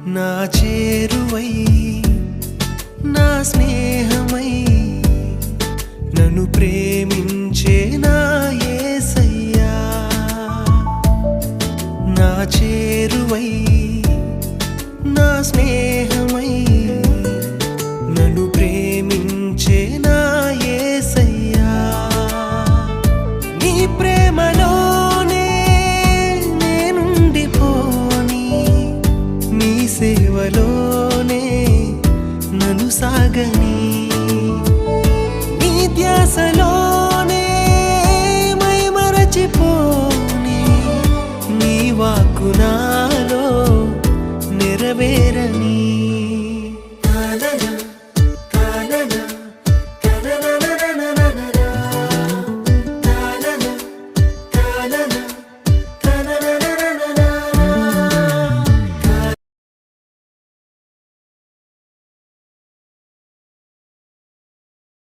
నా చేరువై నా స్నేహమై నన్ను ప్రేమించే నా యేసయ్యా నా చేరువై నా స్నేహమై నన్ను ప్రేమించే నా యేసయ్యా నీ ప్రేమలోనే నేనుండిపోని నీ సేవలోనే నన్ను సాగని నీ ధ్యాసలోనే మైమరచిపోని నీ వాక్కు నాలో నెరవేరని